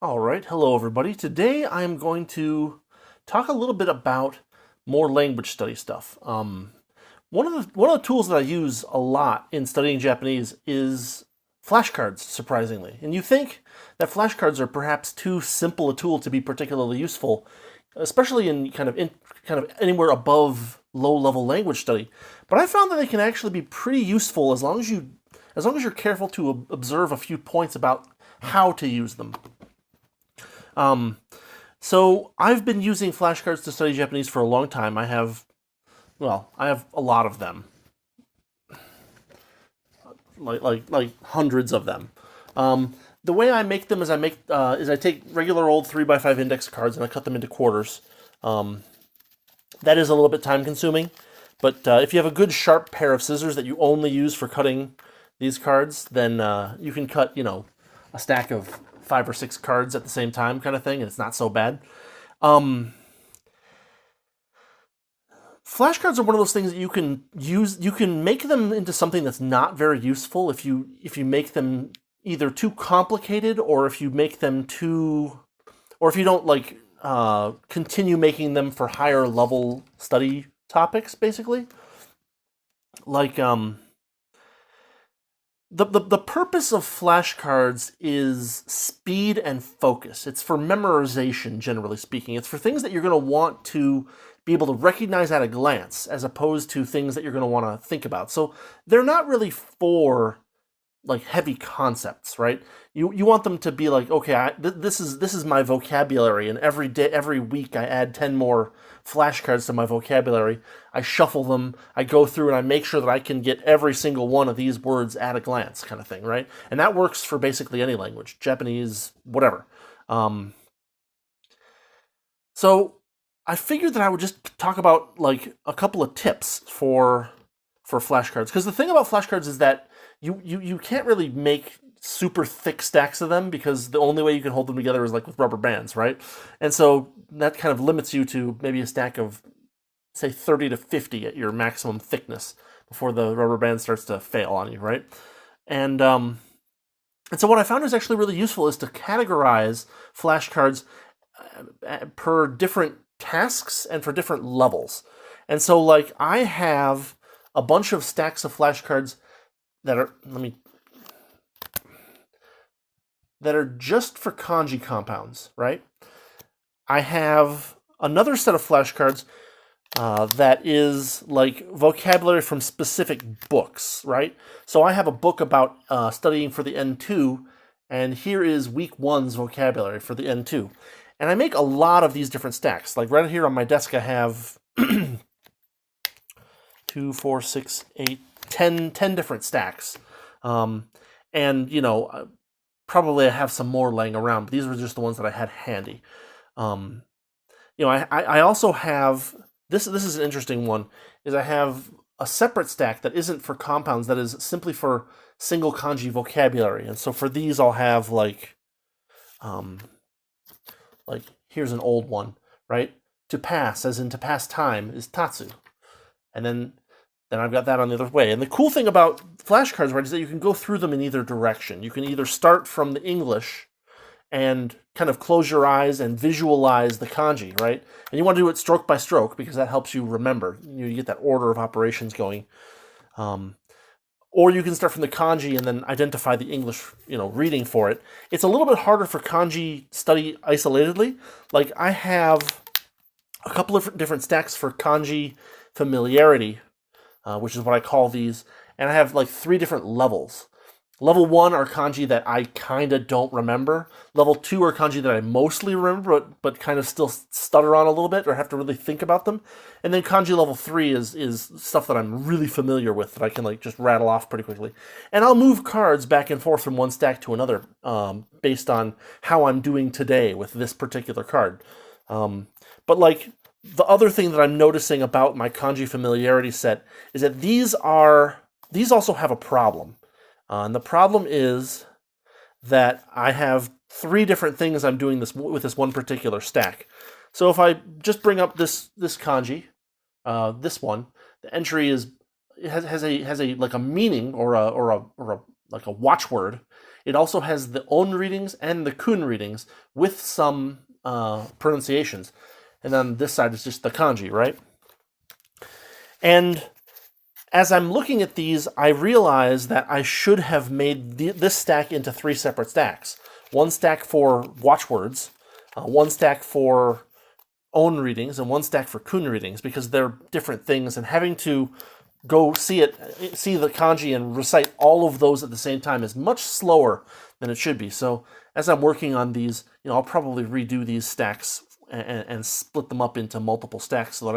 All right, hello everybody. Today I'm going to talk a little bit about more language study stuff. One of the tools that I use a lot in studying Japanese is flashcards, surprisingly. And you think that flashcards are perhaps too simple a tool to be particularly useful, especially in kind of anywhere above low-level language study. But I found that they can actually be pretty useful as long as you're careful to observe a few points about how to use them. Um, so I've been using flashcards to study Japanese for a long time. I have a lot of them, like hundreds of them. The way I make them is I take regular old 3x5 index cards and I cut them into quarters. Um, that is a little bit time consuming, but if you have a good sharp pair of scissors that you only use for cutting these cards, then you can cut a stack of 5 or 6 cards at the same time, kind of thing, and it's not so bad. Um, Flashcards are one of those things that you can use. You can make them into something that's not very useful if you make them either too complicated, or if you make them too, or if you don't continue making them for higher level study topics, basically. Like the purpose of flashcards is speed and focus. It's for memorization, generally speaking. It's for things that you're going to want to be able to recognize at a glance, as opposed to things that you're going to want to think about. So they're not really for like heavy concepts, right? You want them to be like, okay, this is my vocabulary, and every day, every week, I add 10 more flashcards to my vocabulary. I shuffle them, I go through, and I make sure that I can get every single one of these words at a glance, kind of thing, right? And that works for basically any language, Japanese, whatever. Um, so I figured that I would just talk about like a couple of tips for flashcards, because the thing about flashcards is that you can't really make super thick stacks of them, because the only way you can hold them together is like with rubber bands, right? And so that kind of limits you to maybe a stack of, say, 30 to 50 at your maximum thickness before the rubber band starts to fail on you, right? And um, and so what I found is actually really useful is to categorize flashcards per different tasks and for different levels. And so, like, I have a bunch of stacks of flashcards that are that are just for kanji compounds, right? I have another set of flashcards that is like vocabulary from specific books, right? So I have a book about studying for the N2, and here is week one's vocabulary for the N2. And I make a lot of these different stacks. Like right here on my desk, I have 2, 4, 6, 8, 10 different stacks. Um, and, probably I have some more laying around, but these were just the ones that I had handy. Um, I also have this. This is an interesting one. Is I have a separate stack that isn't for compounds. That is simply for single kanji vocabulary. And so for these, I'll have um, like here's an old one, right? To pass, as in to pass time, is tatsu, and then I've got that on the other way. And the cool thing about flashcards, right, is that you can go through them in either direction. You can either start from the English and kind of close your eyes and visualize the kanji, right? And you want to do it stroke by stroke, because that helps you remember. You get that order of operations going. Um, or you can start from the kanji and then identify the English, reading for it. It's a little bit harder for kanji study isolatedly. Like I have a couple of different stacks for kanji familiarity, which is what I call these, and I have like 3 different levels. Level 1 are kanji that I kind of don't remember. Level 2 are kanji that I mostly remember, but kind of still stutter on a little bit or have to really think about them. And then kanji level 3 is stuff that I'm really familiar with, that I can like just rattle off pretty quickly. And I'll move cards back and forth from one stack to another, based on how I'm doing today with this particular card. But like the other thing that I'm noticing about my kanji familiarity set is that these also have a problem. And the problem is that I have 3 different things I'm doing this with this one particular stack. So if I just bring up this kanji, this one, the entry has a like a meaning, or a like a watchword, It also has the on readings and the kun readings with some pronunciations. And on this side is just the kanji, right? And as I'm looking at these, I realize that I should have made this stack into 3 separate stacks. One stack for watchwords, one stack for own readings, and one stack for kun readings, because they're different things, and having to go see the kanji and recite all of those at the same time is much slower than it should be. So as I'm working on these, I'll probably redo these stacks and split them up into multiple stacks so that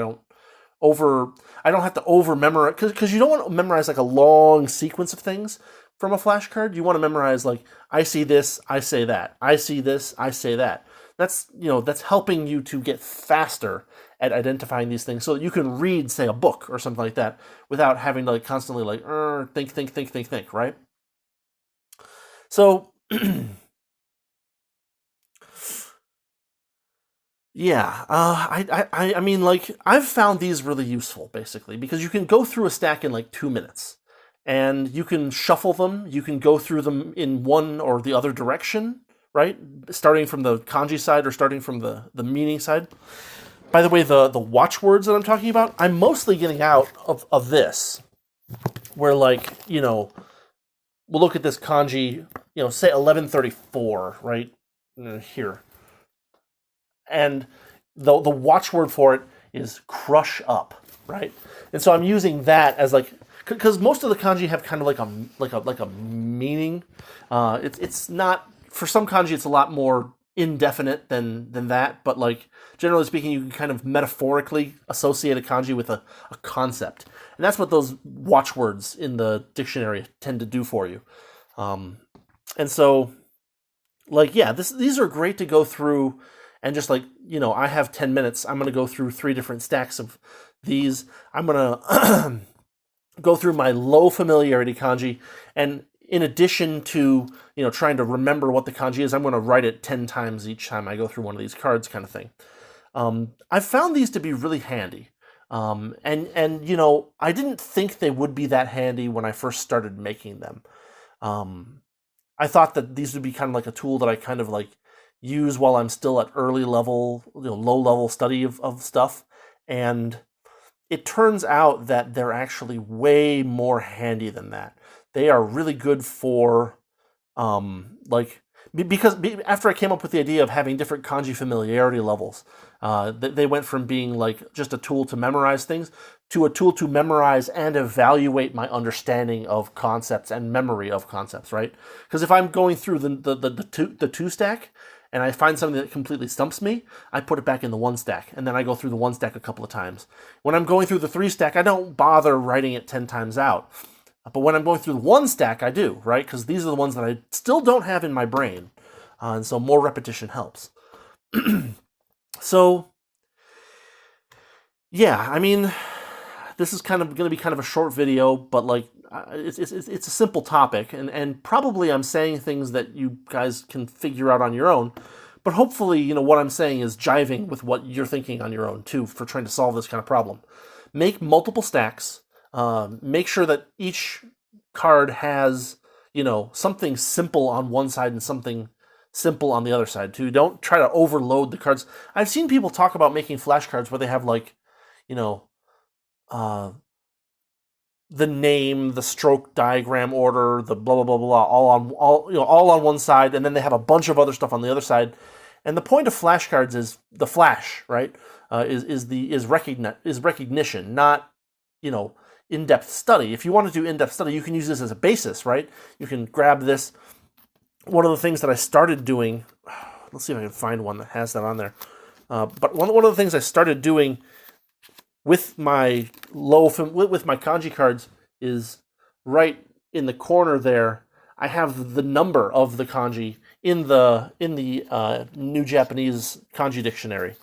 I don't have to over memorize, because you don't want to memorize like a long sequence of things from a flashcard. You want to memorize like, I see this, I say that. I see this, I say that. That's helping you to get faster at identifying these things so that you can read, say, a book or something like that without having to like constantly like think, right? So yeah, I mean, like, I've found these really useful, basically, because you can go through a stack in like 2 minutes, and you can shuffle them, you can go through them in one or the other direction, right? Starting from the kanji side or starting from the meaning side. By the way, the watchwords that I'm talking about, I'm mostly getting out of this, where, like, we'll look at this kanji, say 1134, right? Here. And the watchword for it is crush up, right? And so I'm using that as like, because most of the kanji have kind of like a meaning. It's not, for some kanji it's a lot more indefinite than that, but like generally speaking, you can kind of metaphorically associate a kanji with a concept, and that's what those watchwords in the dictionary tend to do for you. And so, like, yeah, these are great to go through. And just like, I have 10 minutes, I'm going to go through 3 different stacks of these. I'm going to go through my low familiarity kanji. And in addition to, trying to remember what the kanji is, I'm going to write it 10 times each time I go through one of these cards, kind of thing. I've found these to be really handy. And I didn't think they would be that handy when I first started making them. I thought that these would be kind of like a tool that I kind of like use while I'm still at early level, low level study of stuff. And it turns out that they're actually way more handy than that. They are really good for, because after I came up with the idea of having different kanji familiarity levels, they went from being like just a tool to memorize things to a tool to memorize and evaluate my understanding of concepts and memory of concepts, right? Because if I'm going through the two stack, and I find something that completely stumps me, I put it back in the 1 stack, and then I go through the 1 stack a couple of times. When I'm going through the 3 stack, I don't bother writing it 10 times out. But when I'm going through the 1 stack, I do, right? Because these are the ones that I still don't have in my brain. And so more repetition helps. So, yeah, I mean, this is kind of going to be kind of a short video, but like, it's a simple topic, and probably I'm saying things that you guys can figure out on your own, but hopefully, what I'm saying is jiving with what you're thinking on your own, too, for trying to solve this kind of problem. Make multiple stacks, make sure that each card has, something simple on one side and something simple on the other side, too. Don't try to overload the cards. I've seen people talk about making flashcards where they have, like, the name, the stroke diagram order, the blah blah blah blah, all on one side, and then they have a bunch of other stuff on the other side. And the point of flashcards is the flash, right? Is recognition, not in-depth study. If you want to do in-depth study, you can use this as a basis, right? You can grab this. One of the things that I started doing, let's see if I can find one that has that on there. But one of the things I started doing with my with my kanji cards is right in the corner there. I have the number of the kanji in the New Japanese Kanji Dictionary,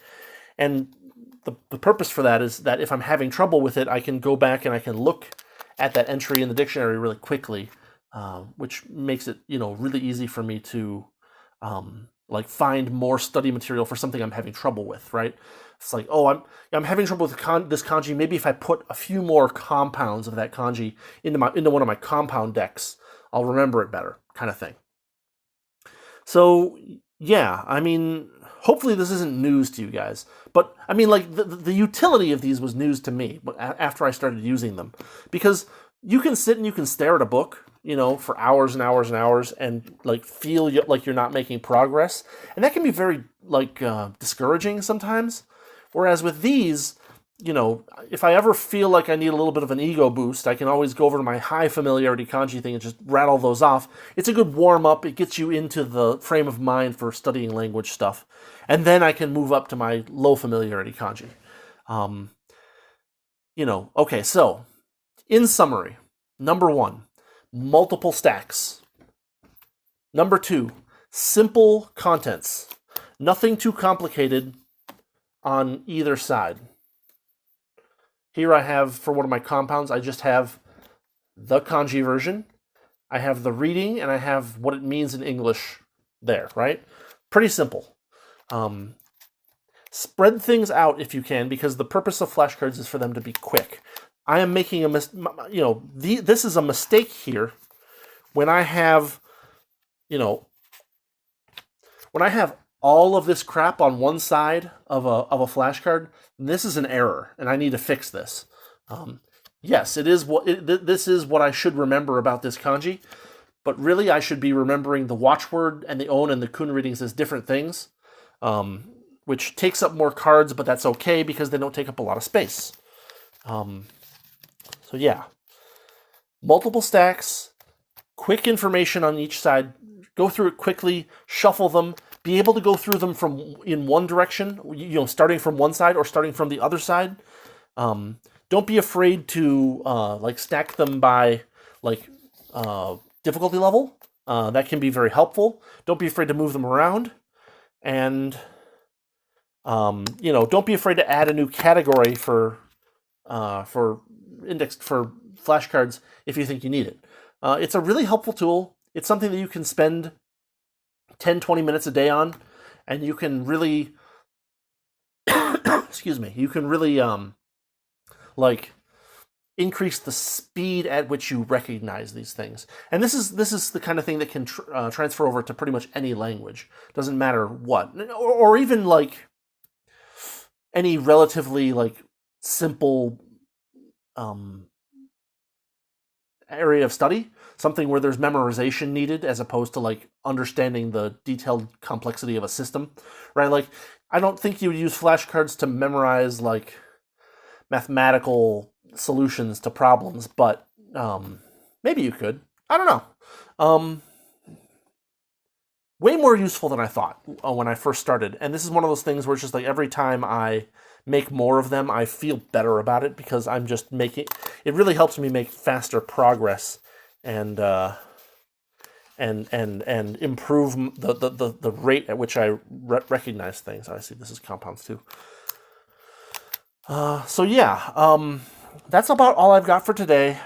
and the purpose for that is that if I'm having trouble with it, I can go back and I can look at that entry in the dictionary really quickly, which makes it really easy for me to like find more study material for something I'm having trouble with, right? It's like, oh, I'm having trouble with this kanji. Maybe if I put a few more compounds of that kanji into one of my compound decks, I'll remember it better, kind of thing. So yeah, I mean, hopefully this isn't news to you guys. But I mean, like the utility of these was news to me after I started using them, because you can sit and you can stare at a book, for hours and hours and hours, and like feel like you're not making progress, and that can be very like discouraging sometimes. Whereas with these, if I ever feel like I need a little bit of an ego boost, I can always go over to my high familiarity kanji thing and just rattle those off. It's a good warm up. It gets you into the frame of mind for studying language stuff. And then I can move up to my low familiarity kanji. Um, okay, so in summary, number 1, multiple stacks. Number 2, simple contents. Nothing too complicated on either side. Here I have, for one of my compounds, I just have the kanji version. I have the reading, and I have what it means in English there, right? Pretty simple. Spread things out if you can, because the purpose of flashcards is for them to be quick. I am making this is a mistake here when I have, when I have all of this crap on one side of a flashcard. This is an error, and I need to fix this. Yes, this is what I should remember about this kanji, but really I should be remembering the watchword and the on and the kun readings as different things, which takes up more cards, but that's okay because they don't take up a lot of space. So yeah, multiple stacks, quick information on each side. Go through it quickly, shuffle them, be able to go through them in one direction, starting from one side or starting from the other side. Don't be afraid to stack them by difficulty level. That can be very helpful. Don't be afraid to move them around, and don't be afraid to add a new category for flashcards if you think you need it. It's a really helpful tool. It's something that you can spend 10-20 minutes a day on, and you can really excuse me, you can really increase the speed at which you recognize these things. And this is the kind of thing that can transfer over to pretty much any language. Doesn't matter what, or even any relatively simple area of study, something where there's memorization needed as opposed to understanding the detailed complexity of a system, right? I don't think you would use flashcards to memorize mathematical solutions to problems, but maybe you could. I don't know. Way more useful than I thought when I first started. And this is one of those things where it's just every time I make more of them, I feel better about it because I'm just making it really helps me make faster progress and improve the rate at which I recognize things. I see this is compounds too. So yeah, that's about all I've got for today.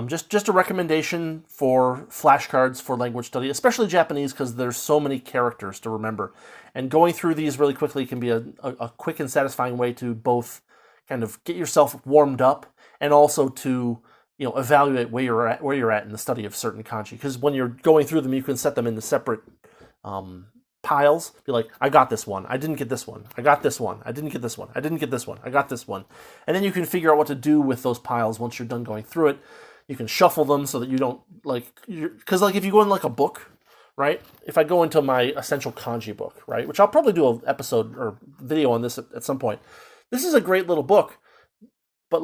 Just a recommendation for flashcards for language study, especially Japanese, because there's so many characters to remember. And going through these really quickly can be a quick and satisfying way to both kind of get yourself warmed up and also to evaluate where you're at in the study of certain kanji. Because when you're going through them, you can set them into separate piles. Be like, I got this one. I didn't get this one. I got this one. I didn't get this one. I didn't get this one. I got this one. And then you can figure out what to do with those piles once you're done going through it. You can shuffle them so that you don't because if you go in a book, right? If I go into my essential kanji book, right, which I'll probably do an episode or video on this at some point. This is a great little book, but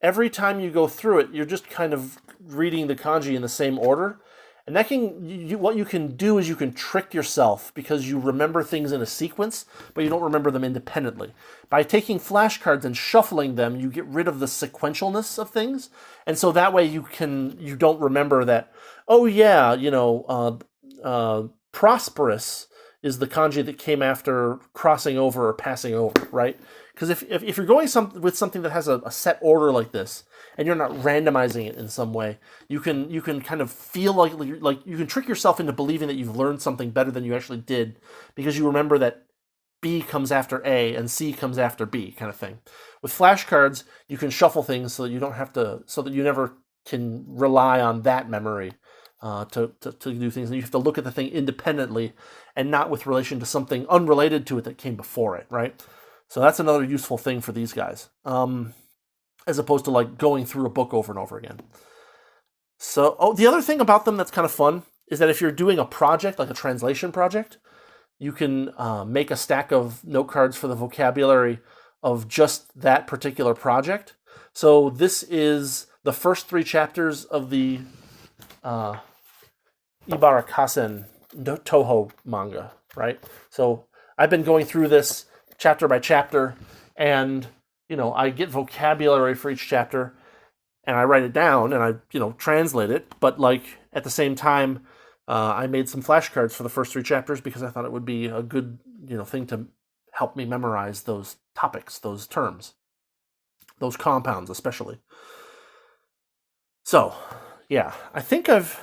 every time you go through it, you're just kind of reading the kanji in the same order. And that what you can do is you can trick yourself because you remember things in a sequence, but you don't remember them independently. By taking flashcards and shuffling them, you get rid of the sequentialness of things. And so that way you don't remember that, oh yeah, prosperous is the kanji that came after crossing over or passing over, right? Because if you're going with something that has a set order like this, and you're not randomizing it in some way, you can kind of feel like you can trick yourself into believing that you've learned something better than you actually did, because you remember that B comes after A and C comes after B, kind of thing. With flashcards, you can shuffle things so that you don't have to, so that you never can rely on that memory to do things, and you have to look at the thing independently and not with relation to something unrelated to it that came before it, right? So that's another useful thing for these guys, as opposed to like going through a book over and over again. So, the other thing about them that's kind of fun is that if you're doing a project, like a translation project, you can make a stack of note cards for the vocabulary of just that particular project. So this is the first 3 chapters of the Ibarakasen Toho manga, right? So I've been going through this chapter by chapter, and I get vocabulary for each chapter, and I write it down, and I translate it. But like at the same time, I made some flashcards for the first 3 chapters because I thought it would be a good thing to help me memorize those topics, those terms, those compounds especially. So yeah, I think I've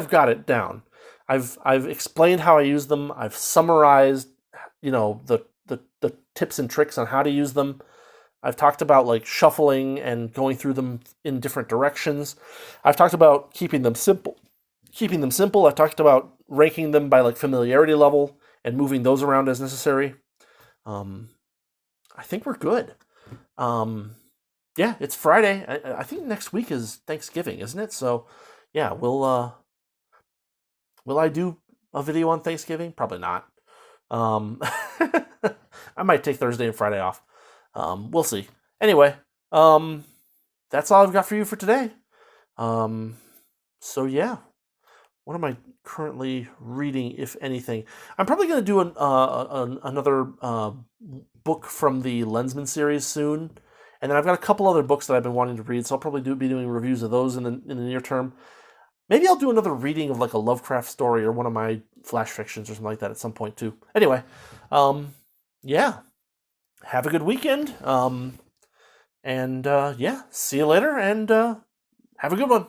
got it down. I've explained how I use them. I've summarized, the tips and tricks on how to use them. I've talked about like shuffling and going through them in different directions. I've talked about keeping them simple. I've talked about ranking them by like familiarity level and moving those around as necessary. I think we're good. Yeah, it's Friday. I think next week is Thanksgiving, isn't it? So yeah, will I do a video on Thanksgiving? Probably not. I might take Thursday and Friday off. We'll see. Anyway, that's all I've got for you for today. So yeah, what am I currently reading, if anything? I'm probably going to do another book from the Lensman series soon, and then I've got a couple other books that I've been wanting to read, so I'll probably be doing reviews of those in the near term. Maybe I'll do another reading of like a Lovecraft story or one of my flash fictions or something like that at some point too. Anyway, yeah, have a good weekend, and yeah, see you later, and have a good one.